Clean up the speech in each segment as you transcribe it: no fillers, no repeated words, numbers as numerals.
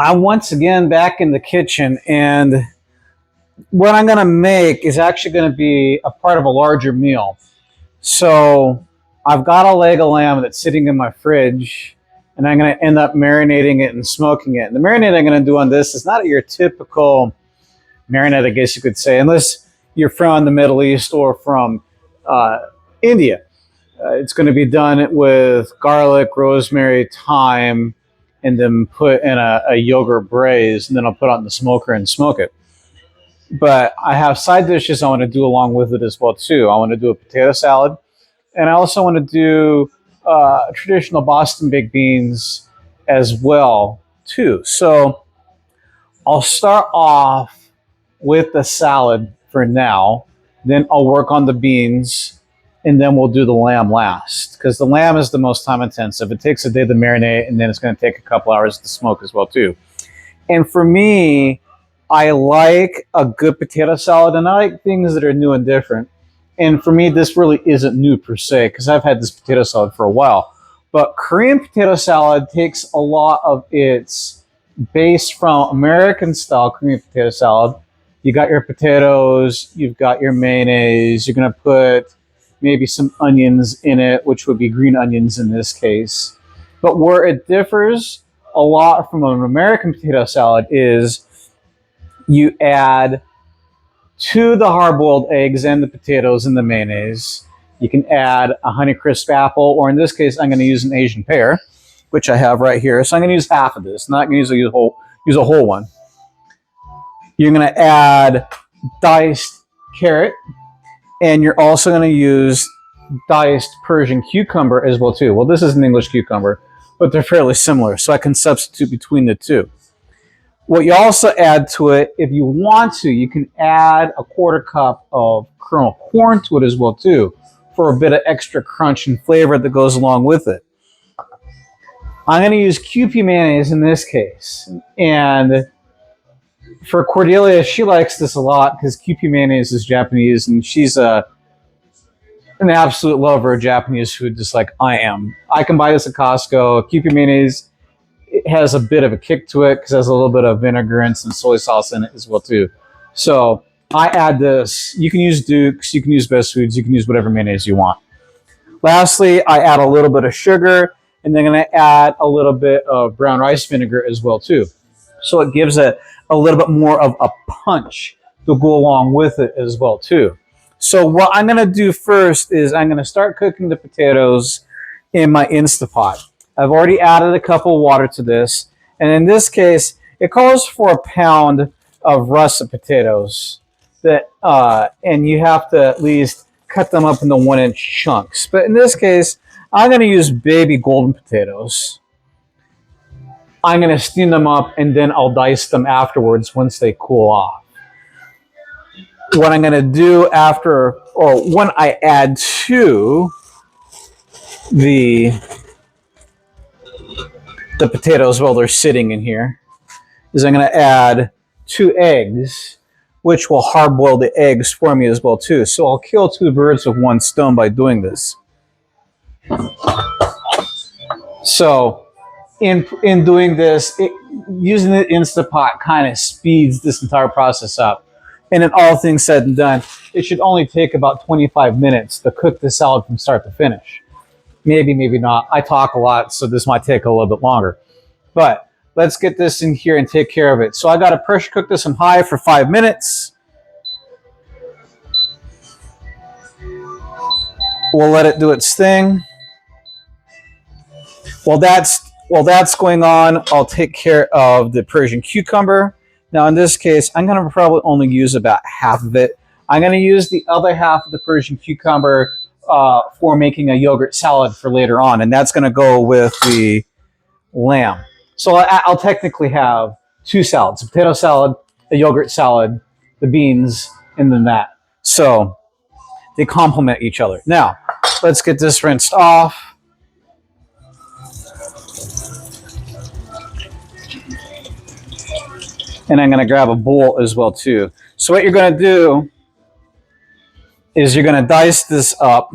I'm once again back in the kitchen, and what I'm going to make is actually going to be a part of a larger meal. So I've got a leg of lamb that's sitting in my fridge, and I'm going to end up marinating it and smoking it. And the marinade I'm going to do on this is not your typical marinade, I guess you could say, unless you're from the Middle East or from India. It's going to be done with garlic, rosemary, thyme, and then put in a yogurt braise, and then I'll put it on the smoker and smoke it. But I have side dishes I want to do along with it as well too. I want to do a potato salad, and I also want to do traditional Boston baked beans as well too. So I'll start off with the salad for now, then I'll work on the beans, and then we'll do the lamb last, because the lamb is the most time intensive. It takes a day to marinate, and then it's going to take a couple hours to smoke as well too. And for me, I like a good potato salad, and I like things that are new and different. And for me, this really isn't new per se, because I've had this potato salad for a while. But Korean potato salad takes a lot of its base from American style Korean potato salad. You got your potatoes, you've got your mayonnaise, you're going to put maybe some onions in it, which would be green onions in this case. But where it differs a lot from an American potato salad is you add to the hard-boiled eggs and the potatoes and the mayonnaise. You can add a Honeycrisp apple, or in this case, I'm going to use an Asian pear, which I have right here. So I'm going to use half of this. I'm not going to use a whole one. You're going to add diced carrot, and you're also going to use diced Persian cucumber as well too. Well, this is an English cucumber, but they're fairly similar, so I can substitute between the two. What you also add to it, if you want to, you can add a quarter cup of kernel corn to it as well too, for a bit of extra crunch and flavor that goes along with it. I'm going to use Kewpie mayonnaise in this case, and for Cordelia, she likes this a lot because Kewpie mayonnaise is Japanese, and she's an absolute lover of Japanese food, just like I am. I can buy this at Costco. Kewpie mayonnaise, it has a bit of a kick to it because it has a little bit of vinegar and some soy sauce in it as well too. So I add this. You can use Duke's, you can use Best Foods, you can use whatever mayonnaise you want. Lastly, I add a little bit of sugar, and then I'm going to add a little bit of brown rice vinegar as well too. So it gives it a little bit more of a punch to go along with it as well too. So what I'm going to do first is I'm going to start cooking the potatoes in my Instapot. I've already added a cup of water to this, and in this case, it calls for a pound of russet potatoes. And you have to at least cut them up into 1-inch chunks. But in this case, I'm going to use baby golden potatoes. I'm going to steam them up, and then I'll dice them afterwards once they cool off. What I'm going to do after, or when I add to the potatoes while they're sitting in here, is I'm going to add 2 eggs, which will hard boil the eggs for me as well too. So I'll kill 2 birds with 1 stone by doing this. So in doing this, using the Instapot kind of speeds this entire process up. And then all things said and done, it should only take about 25 minutes to cook the salad from start to finish. Maybe, maybe not. I talk a lot, so this might take a little bit longer. But let's get this in here and take care of it. So I got to pressure cook this on high for 5 minutes. We'll let it do its thing. While that's going on, I'll take care of the Persian cucumber. Now in this case, I'm going to probably only use about half of it. I'm going to use the other half of the Persian cucumber for making a yogurt salad for later on, and that's going to go with the lamb. So I'll technically have 2 salads: a potato salad, a yogurt salad, the beans, and then that. So they complement each other. Now, let's get this rinsed off. And I'm going to grab a bowl as well too. So what you're going to do is you're going to dice this up,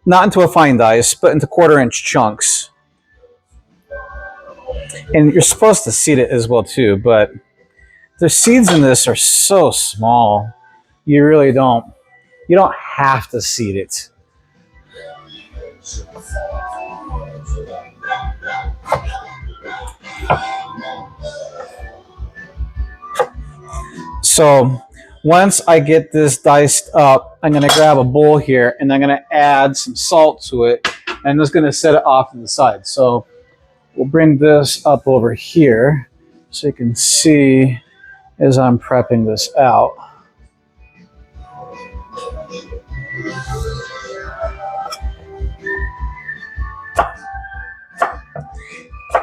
not into a fine dice, but into 1/4-inch chunks. And you're supposed to seed it as well too, but the seeds in this are so small. You really don't. You don't have to seed it. So once I get this diced up, I'm going to grab a bowl here and I'm going to add some salt to it. And I'm just going to set it off to the side. So we'll bring this up over here so you can see as I'm prepping this out.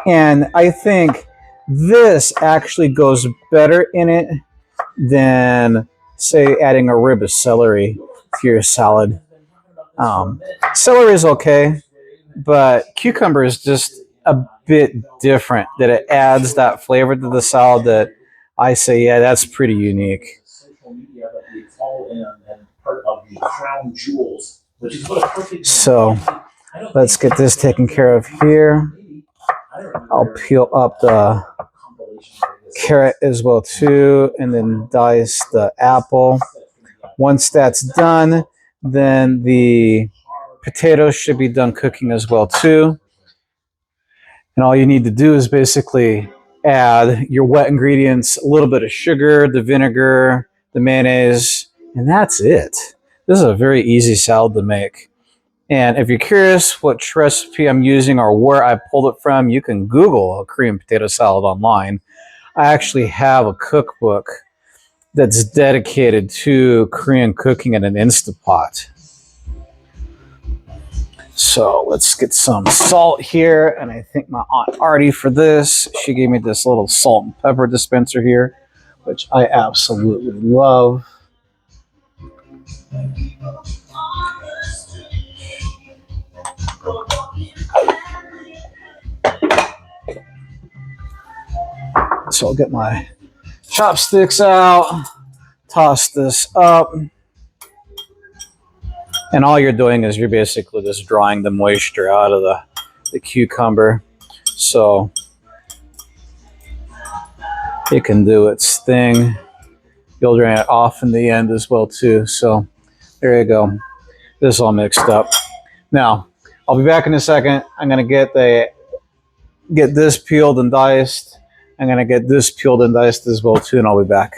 And I think this actually goes better in it than, say, adding a rib of celery to your salad. Celery is okay, but cucumber is just a bit different, that it adds that flavor to the salad that I say, yeah, that's pretty unique. So let's get this taken care of here. I'll peel up the carrot as well too, and then dice the apple. Once that's done, then the potatoes should be done cooking as well too. And all you need to do is basically add your wet ingredients, a little bit of sugar, the vinegar, the mayonnaise, and that's it. This is a very easy salad to make. And if you're curious which recipe I'm using or where I pulled it from, you can Google a Korean potato salad online. I actually have a cookbook that's dedicated to Korean cooking in an Instapot. So let's get some salt here. And I thank my Aunt Artie for this. She gave me this little salt and pepper dispenser here, which I absolutely love. So I'll get my chopsticks out, toss this up. And all you're doing is you're basically just drawing the moisture out of the cucumber. So it can do its thing. You'll drain it off in the end as well too. So there you go. This is all mixed up. Now, I'll be back in a second. I'm gonna get this peeled and diced. I'm gonna get this peeled and diced as well too, and I'll be back.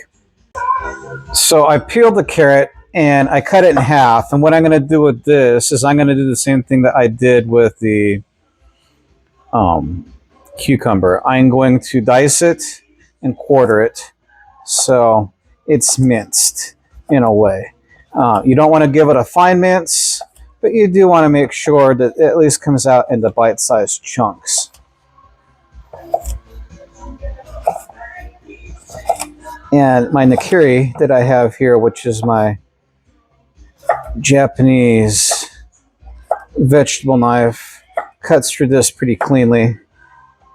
So I peeled the carrot and I cut it in half. And what I'm going to do with this is I'm going to do the same thing that I did with the cucumber. I'm going to dice it and quarter it so it's minced in a way. You don't want to give it a fine mince, but you do want to make sure that it at least comes out into bite-sized chunks. And my nikiri that I have here, which is my Japanese vegetable knife, cuts through this pretty cleanly,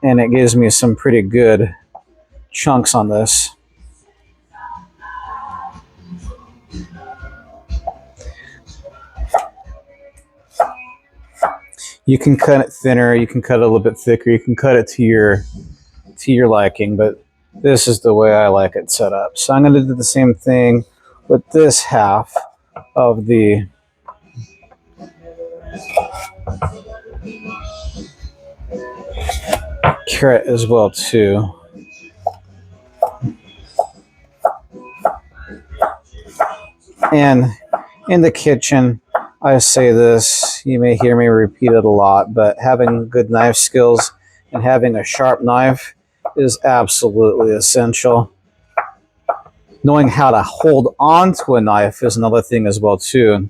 and it gives me some pretty good chunks on this. You can cut it thinner, you can cut it a little bit thicker, you can cut it to your liking, but this is the way I like it set up. So I'm going to do the same thing with this half of the carrot as well too. And in the kitchen, I say this, you may hear me repeat it a lot, but having good knife skills and having a sharp knife is absolutely essential. Knowing how to hold on to a knife is another thing as well too.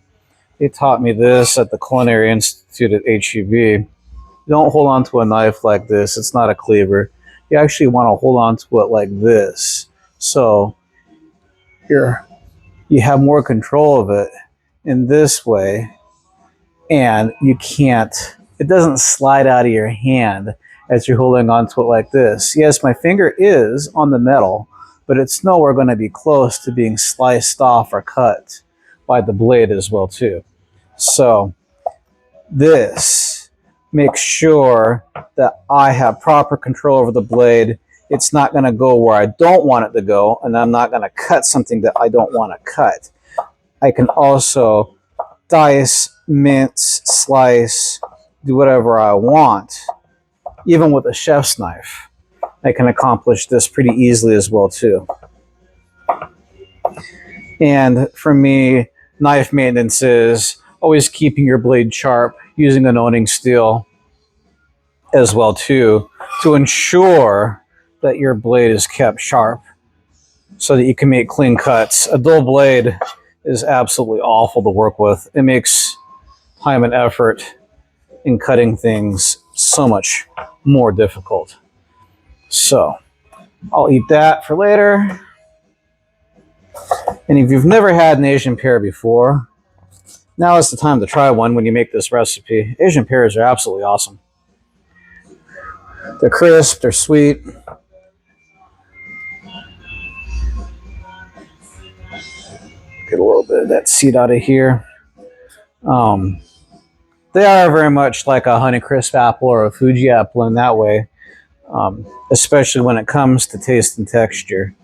They taught me this at the Culinary Institute at HEB. Don't hold on to a knife like this. It's not a cleaver. You actually want to hold on to it like this. So you have more control of it in this way, and it doesn't slide out of your hand as you're holding on to it like this. Yes, my finger is on the metal, but it's nowhere going to be close to being sliced off or cut by the blade as well too. So this make sure that I have proper control over the blade. It's not going to go where I don't want it to go, and I'm not going to cut something that I don't want to cut. I can also dice, mince, slice, do whatever I want. Even with a chef's knife, I can accomplish this pretty easily as well too. And for me, knife maintenance is always keeping your blade sharp, using an owning steel as well too, to ensure that your blade is kept sharp so that you can make clean cuts. A dull blade is absolutely awful to work with. It makes time and effort in cutting things so much more difficult. So I'll eat that for later. And if you've never had an Asian pear before, now is the time to try one when you make this recipe. Asian pears are absolutely awesome. They're crisp, they're sweet. Get a little bit of that seed out of here. They are very much like a Honeycrisp apple or a Fuji apple in that way, especially when it comes to taste and texture.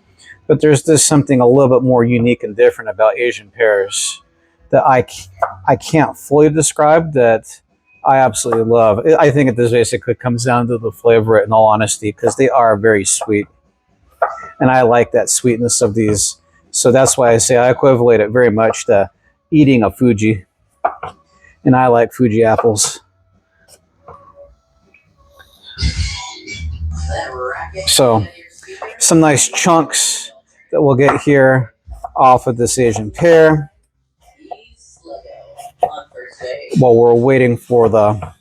But there's just something a little bit more unique and different about Asian pears that I can't fully describe, that I absolutely love. I think it just basically comes down to the flavor, in all honesty, because they are very sweet. And I like that sweetness of these. So that's why I say I equivalent it very much to eating a Fuji. And I like Fuji apples. So some nice chunks that we'll get here off of this Asian pear while we're waiting for the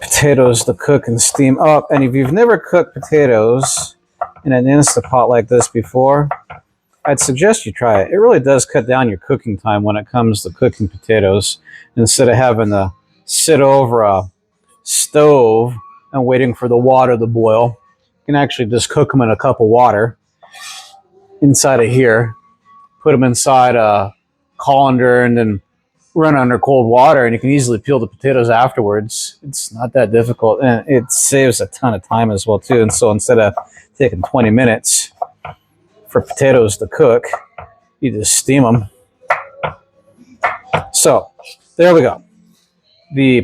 potatoes to cook and steam up. And if you've never cooked potatoes in an Instapot like this before, I'd suggest you try it. It really does cut down your cooking time when it comes to cooking potatoes. Instead of having to sit over a stove and waiting for the water to boil, you can actually just cook them in a cup of water inside of here, put them inside a colander, and then run under cold water, and you can easily peel the potatoes afterwards. It's not that difficult, and it saves a ton of time as well too. And so instead of taking 20 minutes for potatoes to cook, you just steam them. So there we go. The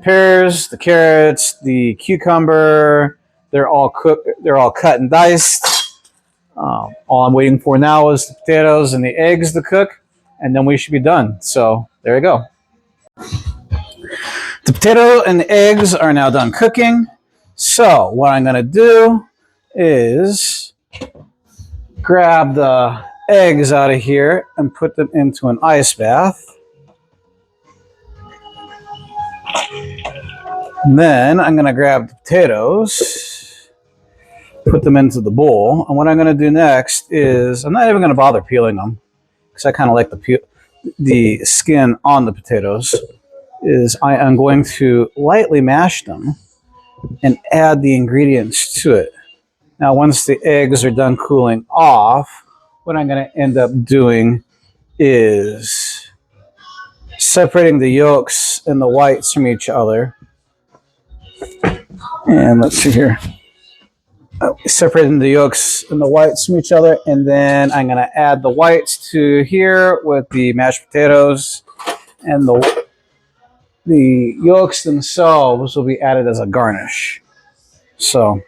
pears, the carrots, the cucumber, they're all cooked. They're all cut and diced. All I'm waiting for now is the potatoes and the eggs to cook, and then we should be done. So there you go. The potato and the eggs are now done cooking. So what I'm going to do is grab the eggs out of here and put them into an ice bath. And then I'm going to grab the potatoes, put them into the bowl. And what I'm going to do next is, I'm not even going to bother peeling them, because I kind of like the skin on the potatoes, is I am going to lightly mash them and add the ingredients to it. Now, once the eggs are done cooling off, what I'm going to end up doing is separating the yolks and the whites from each other. And let's see here. Separating the yolks and the whites from each other, and then I'm going to add the whites to here with the mashed potatoes, and the yolks themselves will be added as a garnish. So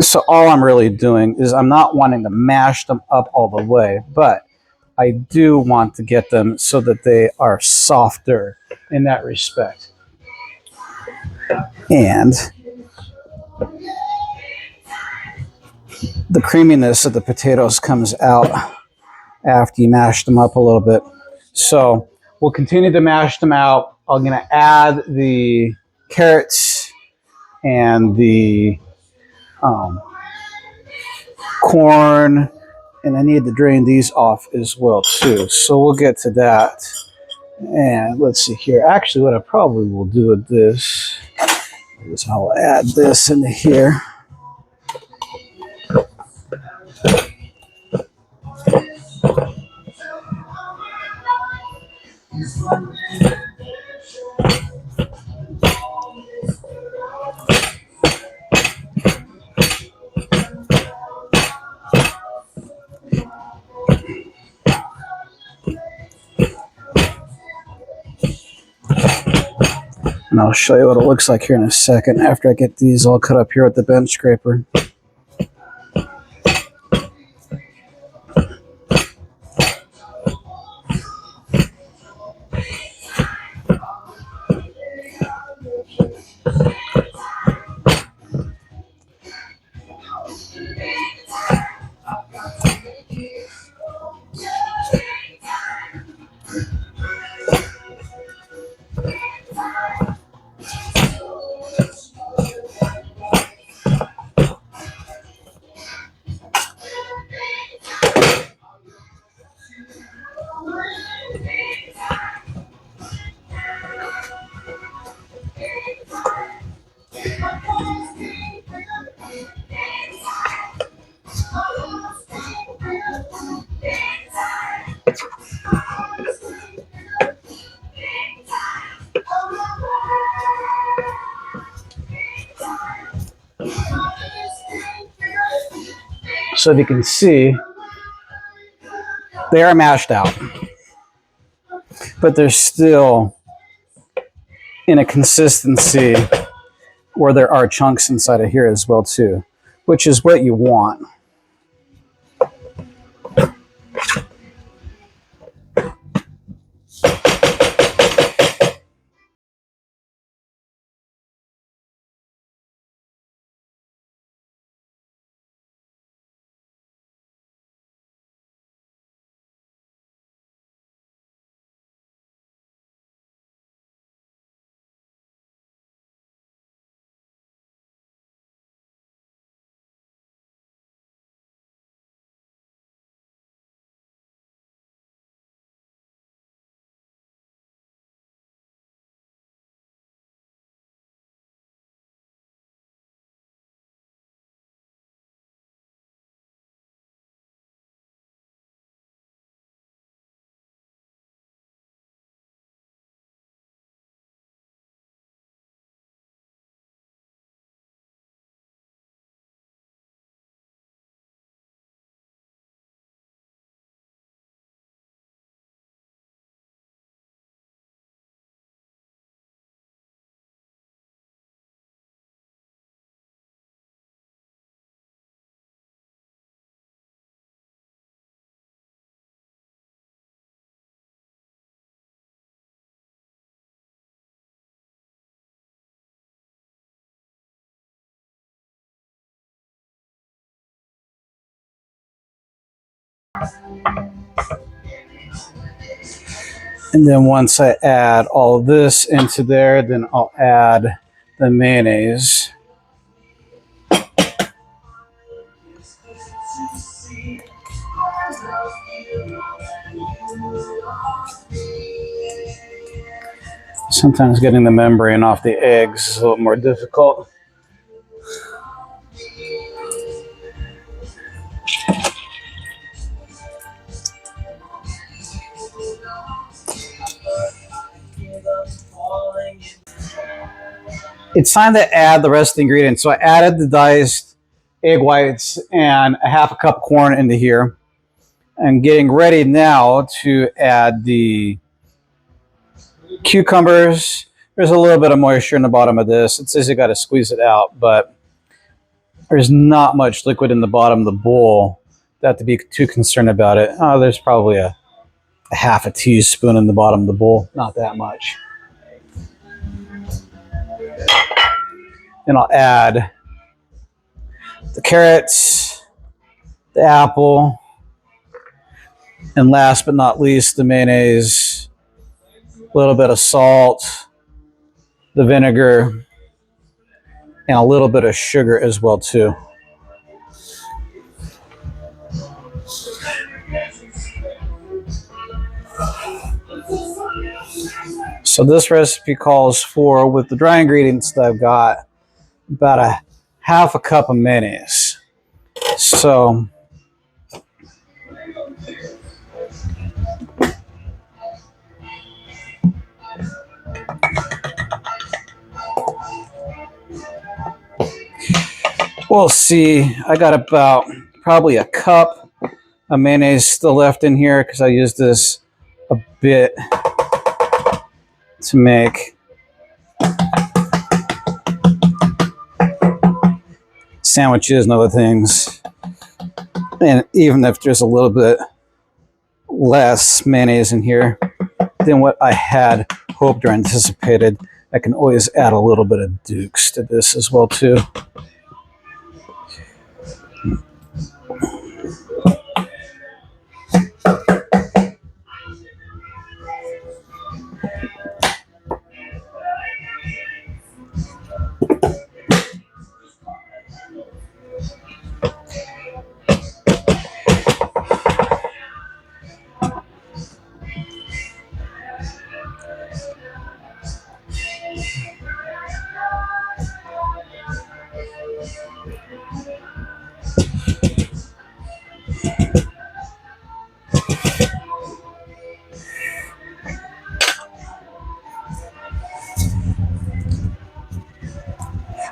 So all I'm really doing is I'm not wanting to mash them up all the way, but I do want to get them so that they are softer in that respect. And the creaminess of the potatoes comes out after you mash them up a little bit. So we'll continue to mash them out. I'm going to add the carrots and the corn And I need to drain these off as well too. So we'll get to that. And let's see here. Actually, what I probably will do with this is I'll add this into here. And I'll show you what it looks like here in a second after I get these all cut up here with the bench scraper. So if you can see, they are mashed out, but they're still in a consistency where there are chunks inside of here as well too, which is what you want. And then once I add all of this into there, then I'll add the mayonnaise. Sometimes getting the membrane off the eggs is a little more difficult. It's time to add the rest of the ingredients. So I added the diced egg whites and a half a cup of corn into here. I'm getting ready now to add the cucumbers. There's a little bit of moisture in the bottom of this. It says you got to squeeze it out, but there's not much liquid in the bottom of the bowl. Don't have to be too concerned about it. There's probably a half a teaspoon in the bottom of the bowl. Not that much. Then I'll add the carrots, the apple, and last but not least, the mayonnaise, a little bit of salt, the vinegar, and a little bit of sugar as well too. So this recipe calls for, with the dry ingredients that I've got, about a half a cup of mayonnaise. So we'll see. I got about probably a cup of mayonnaise still left in here because I used this a bit to make sandwiches and other things. And even if there's a little bit less mayonnaise in here than what I had hoped or anticipated, I can always add a little bit of Dukes to this as well too.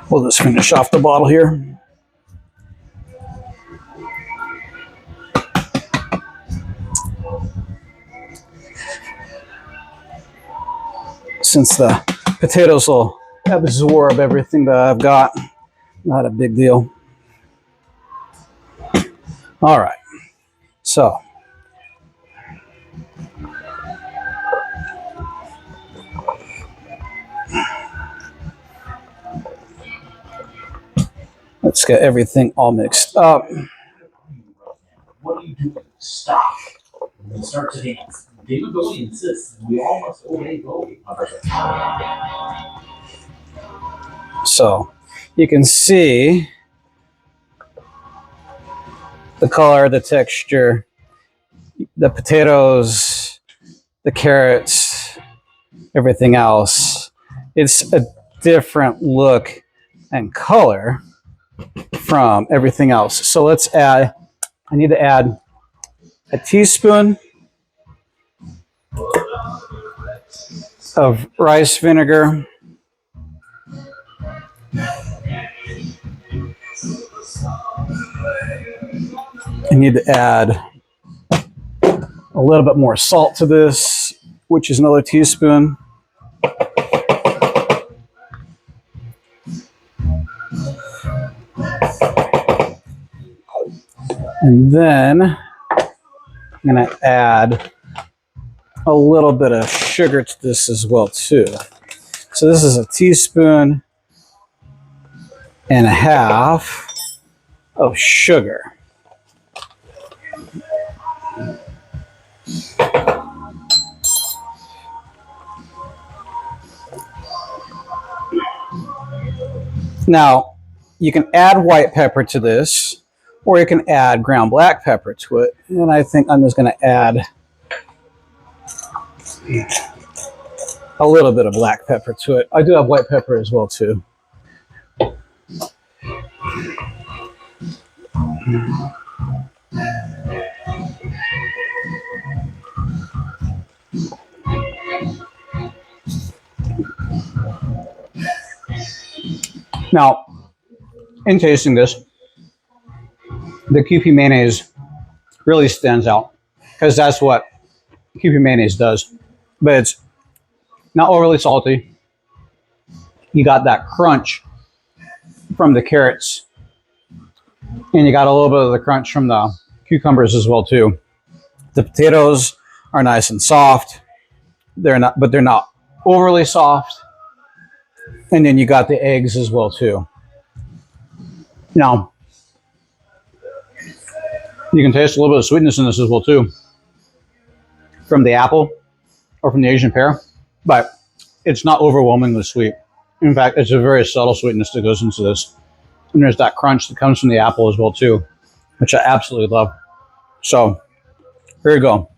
We'll just finish off the bottle here. Since the potatoes will absorb everything that I've got, not a big deal. All right, so let's get everything all mixed up. What are you doing? Stop. And start to dance. David Bowie insists we all must obey Bowie. So you can see the color, the texture, the potatoes, the carrots, everything else. It's a different look and color from everything else. So let's add, I need to add a teaspoon of rice vinegar, I need to add a little bit more salt to this, which is another teaspoon. And then I'm going to add a little bit of sugar to this as well too. So this is a teaspoon and a half of sugar. Now, you can add white pepper to this, or you can add ground black pepper to it. And I think I'm just going to add a little bit of black pepper to it. I do have white pepper as well too. Now, in tasting this, the Kewpie mayonnaise really stands out because that's what Kewpie mayonnaise does. But it's not overly salty. You got that crunch from the carrots, and you got a little bit of the crunch from the cucumbers as well too. The potatoes are nice and soft. They're not overly soft. And then you got the eggs as well too. Now, you can taste a little bit of sweetness in this as well too, from the apple or from the Asian pear, but it's not overwhelmingly sweet. In fact, it's a very subtle sweetness that goes into this. And there's that crunch that comes from the apple as well too, which I absolutely love. So, here you go.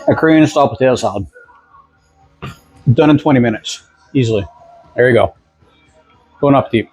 A Korean style potato salad. Done in 20 minutes, easily. There you go. Going up deep.